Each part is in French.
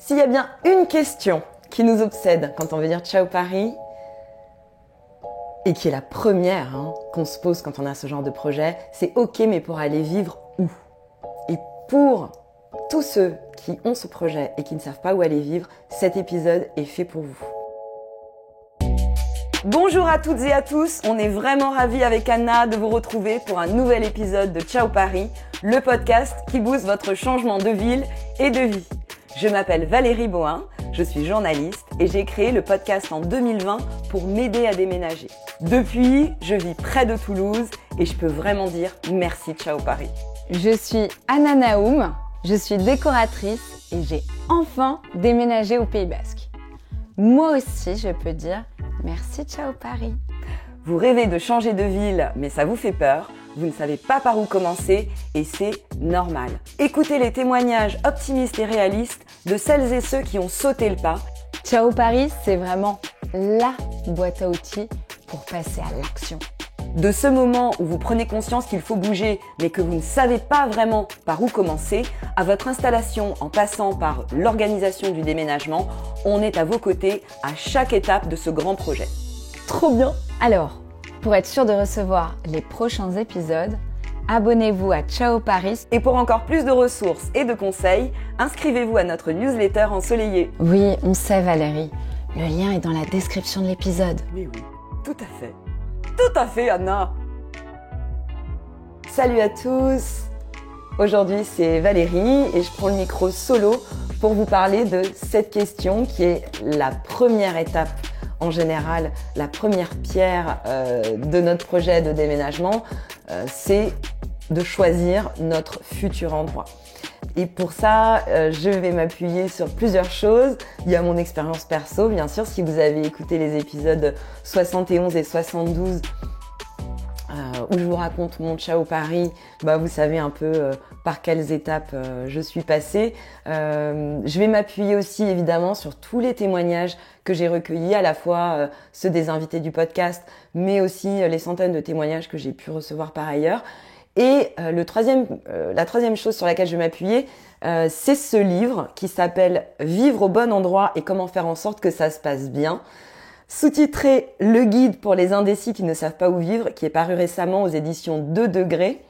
S'il y a bien une question qui nous obsède quand on veut dire Ciao Paris, et qui est la première qu'on se pose quand on a ce genre de projet, c'est ok, mais pour aller vivre où? Et pour tous ceux qui ont ce projet et qui ne savent pas où aller vivre, cet épisode est fait pour vous. Bonjour à toutes et à tous, on est vraiment ravis avec Anna de vous retrouver pour un nouvel épisode de Ciao Paris, le podcast qui booste votre changement de ville et de vie. Je m'appelle Valérie Bohin, je suis journaliste et j'ai créé le podcast en 2020 pour m'aider à déménager. Depuis, je vis près de Toulouse et je peux vraiment dire merci Ciao Paris. Je suis Anna Naoum, je suis décoratrice et j'ai enfin déménagé au Pays Basque. Moi aussi, je peux dire merci Ciao Paris. Vous rêvez de changer de ville, mais ça vous fait peur, vous ne savez pas par où commencer et c'est normal. Écoutez les témoignages optimistes et réalistes de celles et ceux qui ont sauté le pas. Ciao Paris, c'est vraiment la boîte à outils pour passer à l'action. De ce moment où vous prenez conscience qu'il faut bouger, mais que vous ne savez pas vraiment par où commencer, à votre installation en passant par l'organisation du déménagement, on est à vos côtés à chaque étape de ce grand projet. Trop bien! Alors, pour être sûr de recevoir les prochains épisodes, abonnez-vous à Ciao Paris. Et pour encore plus de ressources et de conseils, inscrivez-vous à notre newsletter ensoleillée. Oui, on sait Valérie, le lien est dans la description de l'épisode. Oui, tout à fait. Tout à fait, Anna. Salut à tous. Aujourd'hui, c'est Valérie et je prends le micro solo pour vous parler de cette question qui est la première étape. En général, la première pierre de notre projet de déménagement, c'est de choisir notre futur endroit. Et pour ça, je vais m'appuyer sur plusieurs choses. Il y a mon expérience perso, bien sûr. Si vous avez écouté les épisodes 71 et 72, où je vous raconte mon Ciao Paris, vous savez un peu par quelles étapes je suis passée. Je vais m'appuyer aussi évidemment sur tous les témoignages que j'ai recueillis, à la fois ceux des invités du podcast, mais aussi les centaines de témoignages que j'ai pu recevoir par ailleurs. Et la troisième chose sur laquelle je vais m'appuyer, c'est ce livre qui s'appelle « Vivre au bon endroit et comment faire en sorte que ça se passe bien », sous-titré « Le guide pour les indécis qui ne savent pas où vivre », qui est paru récemment aux éditions 2 degrés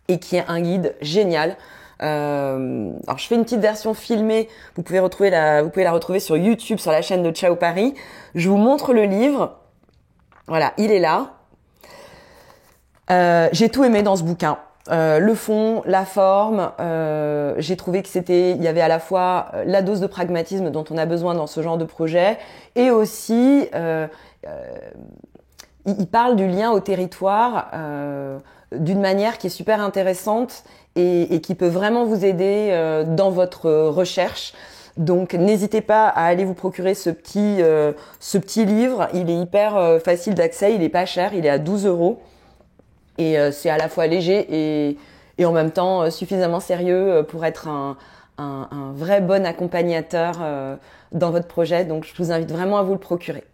et qui est un guide génial. Alors je fais une petite version filmée, vous pouvez la retrouver sur YouTube, sur la chaîne de Ciao Paris. Je vous montre le livre. Voilà, il est là. J'ai tout aimé dans ce bouquin. Le fond, la forme, j'ai trouvé il y avait à la fois la dose de pragmatisme dont on a besoin dans ce genre de projet et aussi il parle du lien au territoire d'une manière qui est super intéressante et qui peut vraiment vous aider dans votre recherche. Donc n'hésitez pas à aller vous procurer ce petit livre. Il est hyper facile d'accès, il est pas cher, il est à 12 €. Et c'est à la fois léger et en même temps suffisamment sérieux pour être un vrai bon accompagnateur dans votre projet. Donc je vous invite vraiment à vous le procurer.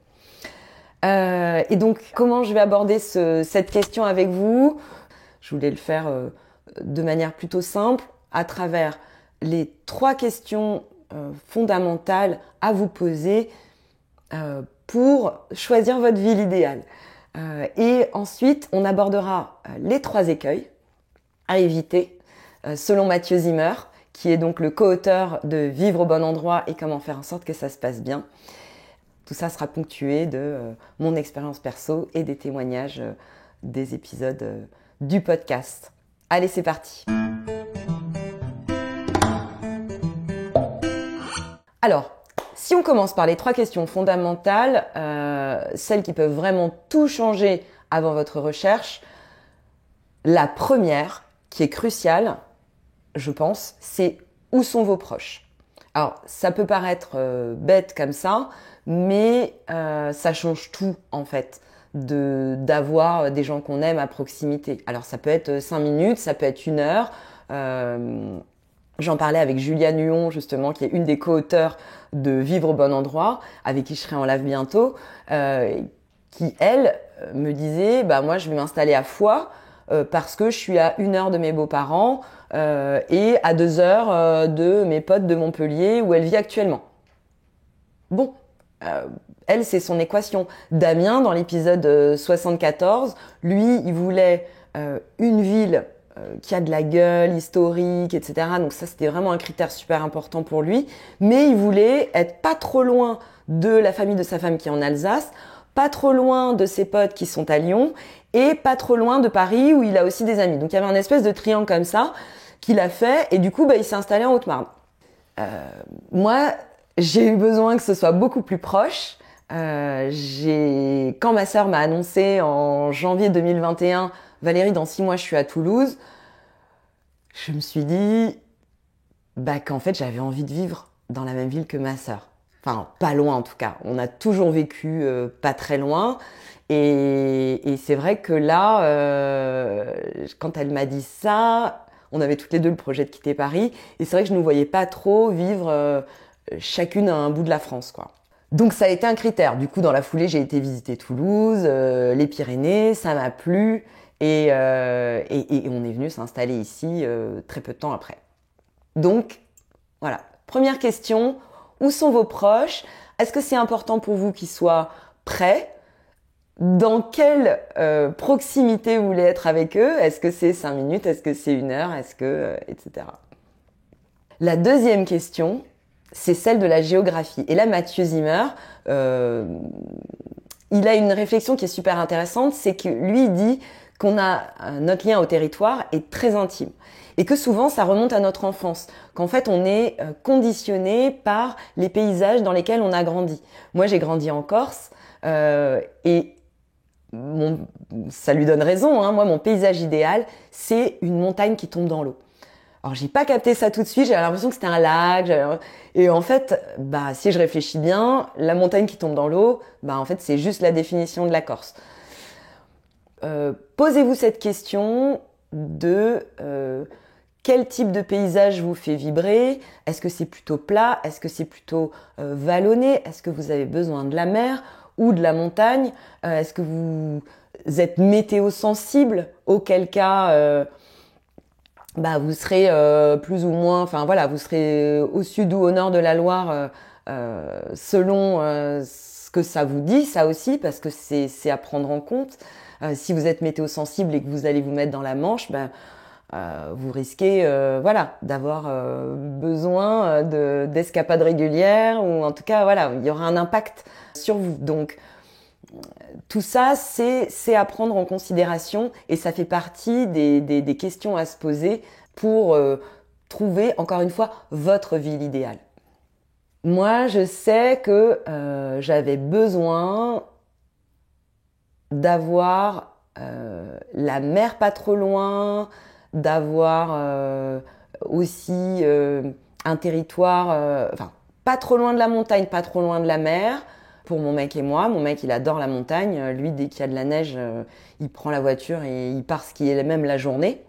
Et donc comment je vais aborder cette question avec vous? Je voulais le faire de manière plutôt simple à travers les 3 questions fondamentales à vous poser pour choisir votre ville idéale. Et ensuite, on abordera les 3 écueils à éviter, selon Mathieu Zimmer, qui est donc le co-auteur de Vivre au bon endroit et comment faire en sorte que ça se passe bien. Tout ça sera ponctué de mon expérience perso et des témoignages des épisodes du podcast. Allez, c'est parti. Alors, si on commence par les 3 questions fondamentales, celles qui peuvent vraiment tout changer avant votre recherche, la première, qui est cruciale, je pense, c'est où sont vos proches? Alors, ça peut paraître bête comme ça, mais ça change tout en fait, d'avoir des gens qu'on aime à proximité. Alors, ça peut être 5 minutes, ça peut être 1 heure. J'en parlais avec Julia Nuon, justement, qui est une des co-auteurs de Vivre au bon endroit, avec qui je serai en live bientôt, qui, elle, me disait, moi, je vais m'installer à Foix parce que je suis à 1 heure de mes beaux-parents, et à 2 heures de mes potes de Montpellier où elle vit actuellement. Bon, elle, c'est son équation. Damien, dans l'épisode 74, lui, il voulait une ville qui a de la gueule, historique, etc. Donc ça, c'était vraiment un critère super important pour lui. Mais il voulait être pas trop loin de la famille de sa femme qui est en Alsace, pas trop loin de ses potes qui sont à Lyon, et pas trop loin de Paris où il a aussi des amis. Donc il y avait un espèce de triangle comme ça qu'il a fait, et du coup, il s'est installé en Haute-Marne. Moi, j'ai eu besoin que ce soit beaucoup plus proche. Quand ma sœur m'a annoncé en janvier 2021, Valérie, dans 6 mois, je suis à Toulouse, je me suis dit qu'en fait, j'avais envie de vivre dans la même ville que ma sœur. Enfin, pas loin en tout cas. On a toujours vécu pas très loin. Et c'est vrai que là, quand elle m'a dit ça, on avait toutes les deux le projet de quitter Paris. Et c'est vrai que je ne nous voyais pas trop vivre chacune à un bout de la France, quoi. Donc ça a été un critère. Du coup, dans la foulée, j'ai été visiter Toulouse, les Pyrénées, ça m'a plu. Et on est venu s'installer ici très peu de temps après. Donc, voilà. Première question, où sont vos proches? Est-ce que c'est important pour vous qu'ils soient près? Dans quelle proximité vous voulez être avec eux? Est-ce que c'est 5 minutes? Est-ce que c'est 1 heure? Est-ce que... etc. La deuxième question, c'est celle de la géographie. Et là, Mathieu Zimmer, il a une réflexion qui est super intéressante, c'est que lui, il dit notre lien au territoire est très intime. Et que souvent, ça remonte à notre enfance. Qu'en fait, on est conditionné par les paysages dans lesquels on a grandi. Moi, j'ai grandi en Corse et ça lui donne raison. Moi, mon paysage idéal, c'est une montagne qui tombe dans l'eau. Alors, j'ai pas capté ça tout de suite. J'avais l'impression que c'était un lac. Et en fait, si je réfléchis bien, la montagne qui tombe dans l'eau, en fait, c'est juste la définition de la Corse. Posez-vous cette question de quel type de paysage vous fait vibrer? Est-ce que c'est plutôt plat? Est-ce que c'est plutôt vallonné? Est-ce que vous avez besoin de la mer ou de la montagne? Est-ce que vous êtes météo-sensible? Auquel cas, vous serez plus ou moins, vous serez au sud ou au nord de la Loire selon ce que ça vous dit, ça aussi, parce que c'est à prendre en compte. Si vous êtes météo-sensible et que vous allez vous mettre dans la Manche, vous risquez d'avoir besoin d'escapades régulières, ou en tout cas, il y aura un impact sur vous. Donc, tout ça, c'est à prendre en considération et ça fait partie des questions à se poser pour trouver, encore une fois, votre ville idéale. Moi, je sais que j'avais besoin d'avoir la mer pas trop loin, d'avoir aussi un territoire, pas trop loin de la montagne, pas trop loin de la mer. Pour mon mec et moi, mon mec il adore la montagne, lui dès qu'il y a de la neige, il prend la voiture et il part skier même la journée.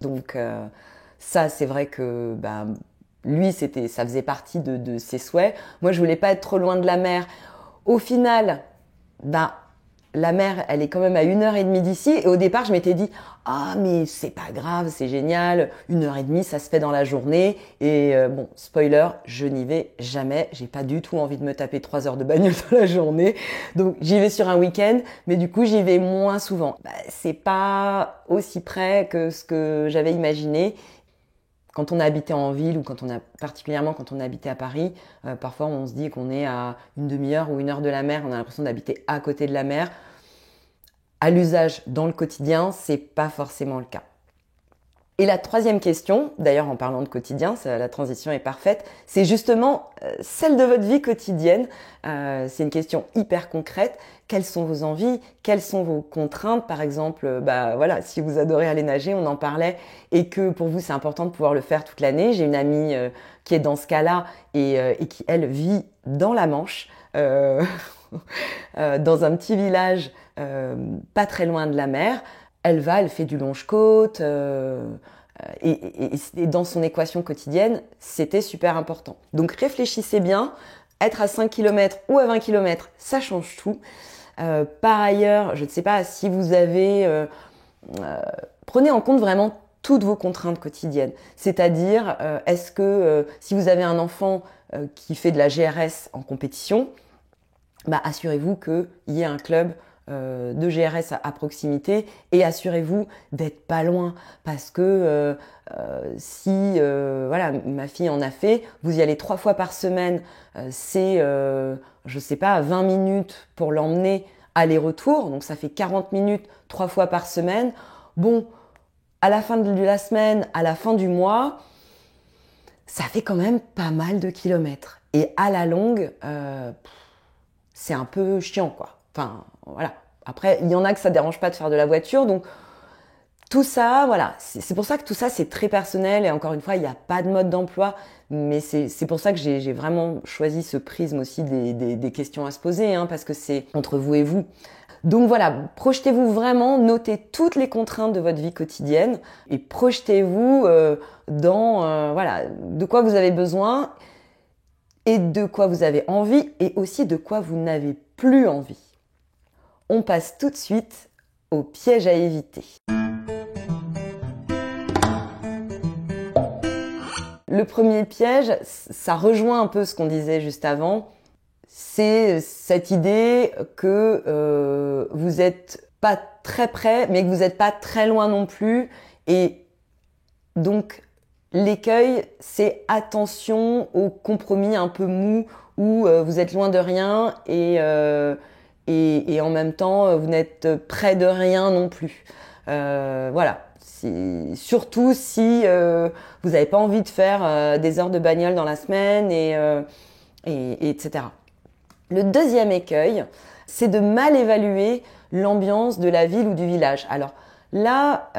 Donc ça c'est vrai que lui ça faisait partie de ses souhaits. Moi je voulais pas être trop loin de la mer. Au final, la mer, elle est quand même à 1h30 d'ici. Et au départ, je m'étais dit, mais c'est pas grave, c'est génial. 1h30, ça se fait dans la journée. Et spoiler, je n'y vais jamais. J'ai pas du tout envie de me taper 3 heures de bagnole dans la journée. Donc, j'y vais sur un week-end. Mais du coup, j'y vais moins souvent. C'est pas aussi près que ce que j'avais imaginé. Quand on a habité en ville ou particulièrement quand on a habité à Paris, parfois on se dit qu'on est à 1/2 heure ou 1 heure de la mer, on a l'impression d'habiter à côté de la mer. À l'usage dans le quotidien, c'est pas forcément le cas. Et la troisième question, d'ailleurs en parlant de quotidien, la transition est parfaite, c'est justement celle de votre vie quotidienne. C'est une question hyper concrète. Quelles sont vos envies? Quelles sont vos contraintes? Par exemple, si vous adorez aller nager, on en parlait, et que pour vous c'est important de pouvoir le faire toute l'année. J'ai une amie qui est dans ce cas-là et qui, elle, vit dans la Manche, dans un petit village pas très loin de la mer. Elle fait du longe-côte et dans son équation quotidienne, c'était super important. Donc réfléchissez bien, être à 5 km ou à 20 km, ça change tout. Par ailleurs, je ne sais pas si vous avez... prenez en compte vraiment toutes vos contraintes quotidiennes. C'est-à-dire, est-ce que si vous avez un enfant qui fait de la GRS en compétition, assurez-vous qu'il y ait un club de GRS à proximité et assurez-vous d'être pas loin parce que si ma fille en a fait, vous y allez 3 fois par semaine, c'est je sais pas 20 minutes pour l'emmener aller-retour, donc ça fait 40 minutes 3 fois par semaine. Bon, à la fin de la semaine, à la fin du mois, ça fait quand même pas mal de kilomètres et à la longue c'est un peu chiant, quoi. Enfin, voilà. Après, il y en a que ça dérange pas de faire de la voiture, donc tout ça, voilà. C'est pour ça que tout ça, c'est très personnel et encore une fois, il n'y a pas de mode d'emploi, mais c'est pour ça que j'ai vraiment choisi ce prisme aussi des questions à se poser, hein, parce que c'est entre vous et vous. Donc voilà, projetez-vous vraiment, notez toutes les contraintes de votre vie quotidienne et projetez-vous dans de quoi vous avez besoin et de quoi vous avez envie et aussi de quoi vous n'avez plus envie. On passe tout de suite au piège à éviter. Le premier piège, ça rejoint un peu ce qu'on disait juste avant, c'est cette idée que vous n'êtes pas très près, mais que vous n'êtes pas très loin non plus. Et donc, l'écueil, c'est attention aux compromis un peu mous où vous êtes loin de rien et en même temps, vous n'êtes près de rien non plus. Voilà. Surtout si vous n'avez pas envie de faire des heures de bagnole dans la semaine etc. Le deuxième écueil, c'est de mal évaluer l'ambiance de la ville ou du village. Alors là,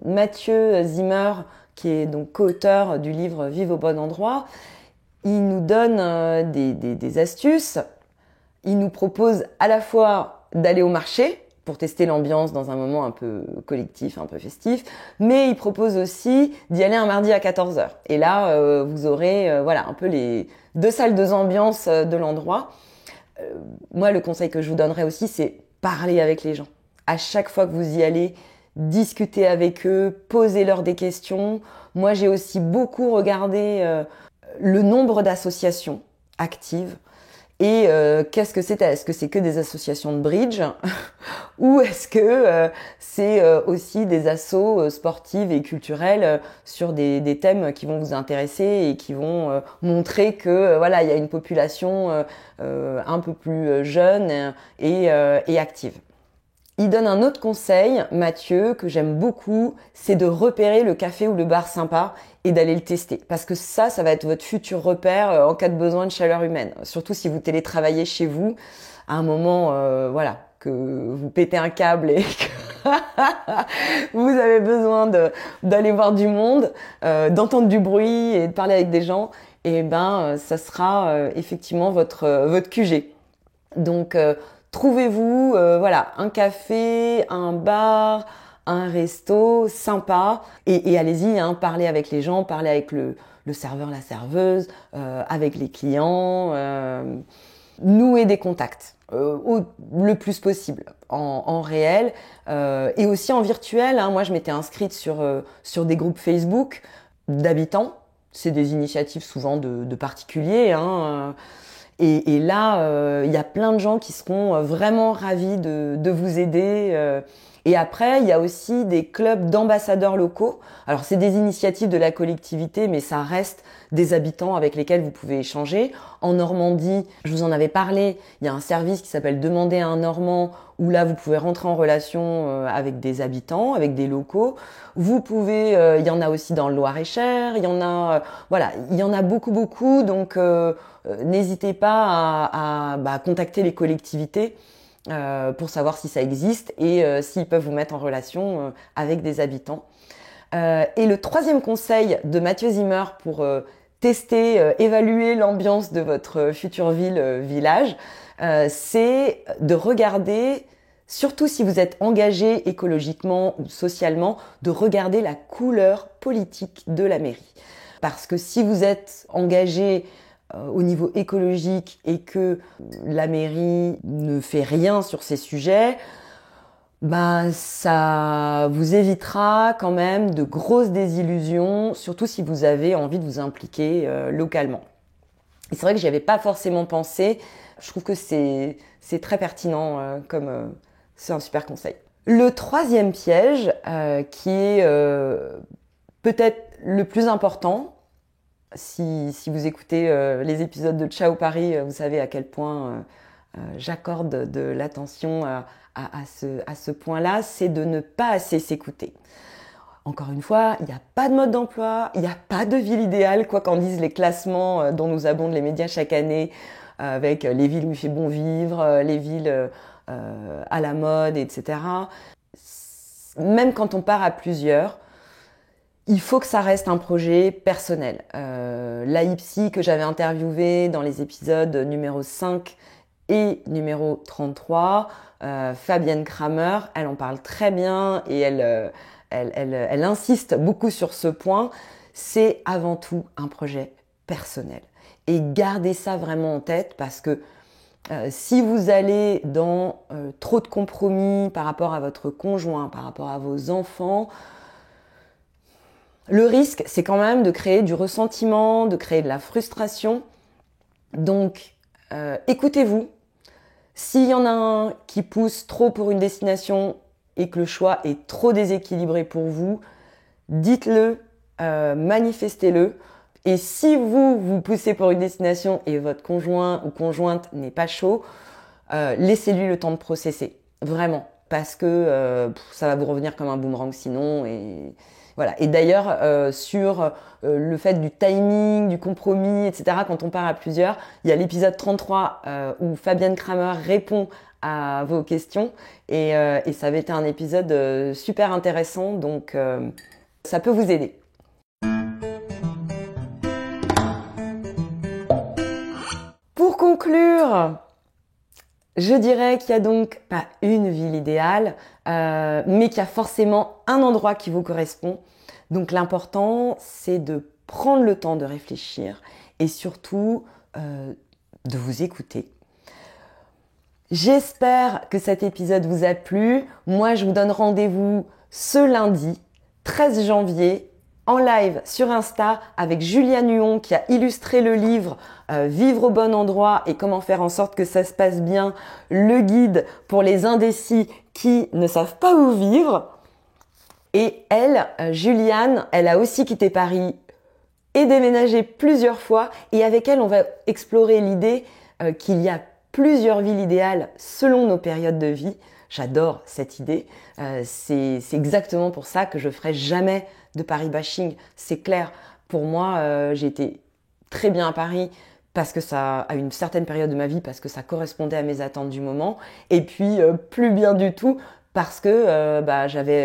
Mathieu Zimmer, qui est donc co-auteur du livre Vive au bon endroit, il nous donne des astuces. Il nous propose à la fois d'aller au marché pour tester l'ambiance dans un moment un peu collectif, un peu festif, mais il propose aussi d'y aller un mardi à 14h. Et là, vous aurez un peu les 2 salles, 2 ambiances de l'endroit. Moi, le conseil que je vous donnerais aussi, c'est parler avec les gens. À chaque fois que vous y allez, discutez avec eux, posez-leur des questions. Moi, j'ai aussi beaucoup regardé le nombre d'associations actives. Et qu'est-ce que c'est? Est-ce que c'est que des associations de bridge ou est-ce que c'est aussi des assos sportives et culturelles sur des thèmes qui vont vous intéresser et qui vont montrer que il y a une population un peu plus jeune et active. Il donne un autre conseil, Mathieu, que j'aime beaucoup, c'est de repérer le café ou le bar sympa et d'aller le tester. Parce que ça va être votre futur repère en cas de besoin de chaleur humaine. Surtout si vous télétravaillez chez vous, à un moment, que vous pétez un câble et que vous avez besoin d'aller voir du monde, d'entendre du bruit et de parler avec des gens, et ça sera effectivement votre QG. Donc, trouvez-vous un café, un bar, un resto sympa et allez-y, parlez avec les gens, parlez avec le serveur, la serveuse, avec les clients, nouez des contacts le plus possible en réel et aussi en virtuel. Moi, je m'étais inscrite sur des groupes Facebook d'habitants. C'est des initiatives souvent de particuliers. Et là, il y a plein de gens qui seront vraiment ravis de vous aider. Et après, il y a aussi des clubs d'ambassadeurs locaux. Alors, c'est des initiatives de la collectivité, mais ça reste des habitants avec lesquels vous pouvez échanger. En Normandie, je vous en avais parlé, il y a un service qui s'appelle Demander à un Normand, où là, vous pouvez rentrer en relation avec des habitants, avec des locaux. Vous pouvez, il y en a aussi dans le Loir-et-Cher, il y en a, il y en a beaucoup. Donc, n'hésitez pas à contacter les collectivités pour savoir si ça existe et s'ils peuvent vous mettre en relation avec des habitants. Et le troisième conseil de Mathieu Zimmer pour tester, évaluer l'ambiance de votre future ville-village, c'est de regarder, surtout si vous êtes engagé écologiquement ou socialement, de regarder la couleur politique de la mairie. Parce que si vous êtes engagé au niveau écologique et que la mairie ne fait rien sur ces sujets, Ça vous évitera quand même de grosses désillusions, surtout si vous avez envie de vous impliquer localement. Et c'est vrai que j'y avais pas forcément pensé. Je trouve que c'est très pertinent c'est un super conseil. Le troisième piège, qui est peut-être le plus important, si vous écoutez les épisodes de Ciao Paris, vous savez à quel point j'accorde de l'attention à ce point-là, c'est de ne pas assez s'écouter. Encore une fois, il n'y a pas de mode d'emploi, il n'y a pas de ville idéale, quoi qu'en disent les classements dont nous abondent les médias chaque année, avec les villes où il fait bon vivre, les villes à la mode, etc. Même quand on part à plusieurs, il faut que ça reste un projet personnel. L'AIPSI que j'avais interviewé dans les épisodes numéro 5 et numéro 33, Fabienne Kramer, elle en parle très bien et elle insiste beaucoup sur ce point. C'est avant tout un projet personnel. Et gardez ça vraiment en tête parce que si vous allez dans trop de compromis par rapport à votre conjoint, par rapport à vos enfants, le risque, c'est quand même de créer du ressentiment, de créer de la frustration. Donc, écoutez-vous. S'il y en a un qui pousse trop pour une destination et que le choix est trop déséquilibré pour vous, dites-le, manifestez-le. Et si vous poussez pour une destination et votre conjoint ou conjointe n'est pas chaud, laissez-lui le temps de processer. Vraiment. Parce que ça va vous revenir comme un boomerang sinon. Et voilà. Et d'ailleurs, sur le fait du timing, du compromis, etc., quand on part à plusieurs, il y a l'épisode 33 où Fabienne Kramer répond à vos questions. Et ça avait été un épisode super intéressant. Donc, ça peut vous aider. Pour conclure, je dirais qu'il n'y a donc pas une ville idéale, mais qu'il y a forcément un endroit qui vous correspond. Donc l'important, c'est de prendre le temps de réfléchir et surtout de vous écouter. J'espère que cet épisode vous a plu. Moi, je vous donne rendez-vous ce lundi, 13 janvier, en live sur Insta avec Juliane Huon qui a illustré le livre Vivre au bon endroit et comment faire en sorte que ça se passe bien, le guide pour les indécis qui ne savent pas où vivre. Et elle, Juliane, elle a aussi quitté Paris et déménagé plusieurs fois. Et avec elle, on va explorer l'idée qu'il y a plusieurs villes idéales selon nos périodes de vie. J'adore cette idée. C'est exactement pour ça que je ferai jamais de Paris bashing. C'est clair. Pour moi, j'ai été très bien à Paris parce que ça, à une certaine période de ma vie, parce que ça correspondait à mes attentes du moment. Et puis, plus bien du tout parce que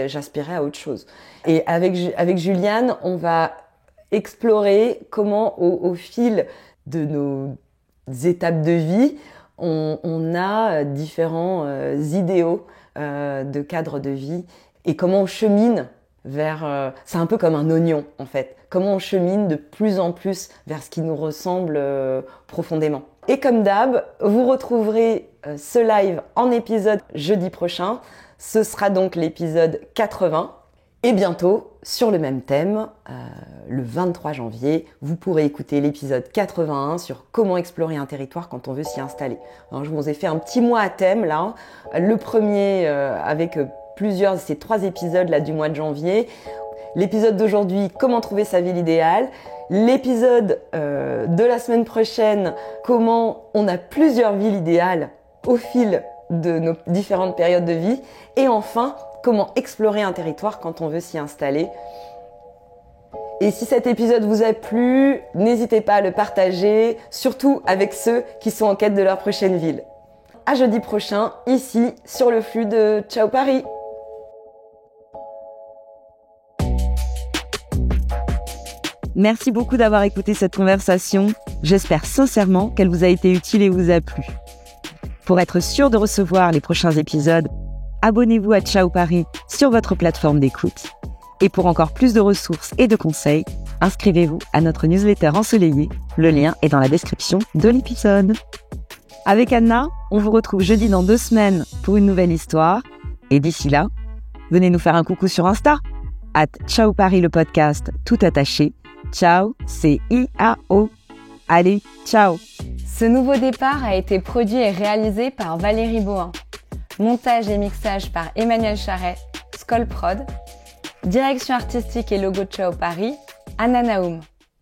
j'aspirais à autre chose. Et avec Juliane, on va explorer comment au fil de nos étapes de vie, on a différents idéaux de cadre de vie et comment on chemine vers... c'est un peu comme un oignon en fait. Comment on chemine de plus en plus vers ce qui nous ressemble profondément. Et comme d'hab, vous retrouverez ce live en épisode jeudi prochain. Ce sera donc l'épisode 80. Et bientôt, sur le même thème, le 23 janvier, vous pourrez écouter l'épisode 81 sur comment explorer un territoire quand on veut s'y installer. Alors, je vous ai fait un petit mois à thème là. Le premier avec ces 3 épisodes là du mois de janvier. L'épisode d'aujourd'hui, comment trouver sa ville idéale. L'épisode de la semaine prochaine, comment on a plusieurs villes idéales au fil de nos différentes périodes de vie. Et enfin, comment explorer un territoire quand on veut s'y installer. Et si cet épisode vous a plu, n'hésitez pas à le partager, surtout avec ceux qui sont en quête de leur prochaine ville. À jeudi prochain, ici, sur le flux de Ciao Paris. Merci beaucoup d'avoir écouté cette conversation. J'espère sincèrement qu'elle vous a été utile et vous a plu. Pour être sûr de recevoir les prochains épisodes, abonnez-vous à Ciao Paris sur votre plateforme d'écoute. Et pour encore plus de ressources et de conseils, inscrivez-vous à notre newsletter ensoleillée. Le lien est dans la description de l'épisode. Avec Anna, on vous retrouve jeudi dans 2 semaines pour une nouvelle histoire. Et d'ici là, venez nous faire un coucou sur Insta, @Ciao Paris le podcast, tout attaché. Ciao, c'est I-A-O. Allez, ciao. Ce nouveau départ a été produit et réalisé par Valérie Bohin. Montage et mixage par Emmanuel Charret, Skoll Prod. Direction artistique et logo de Ciao Paris, Anna Naoum.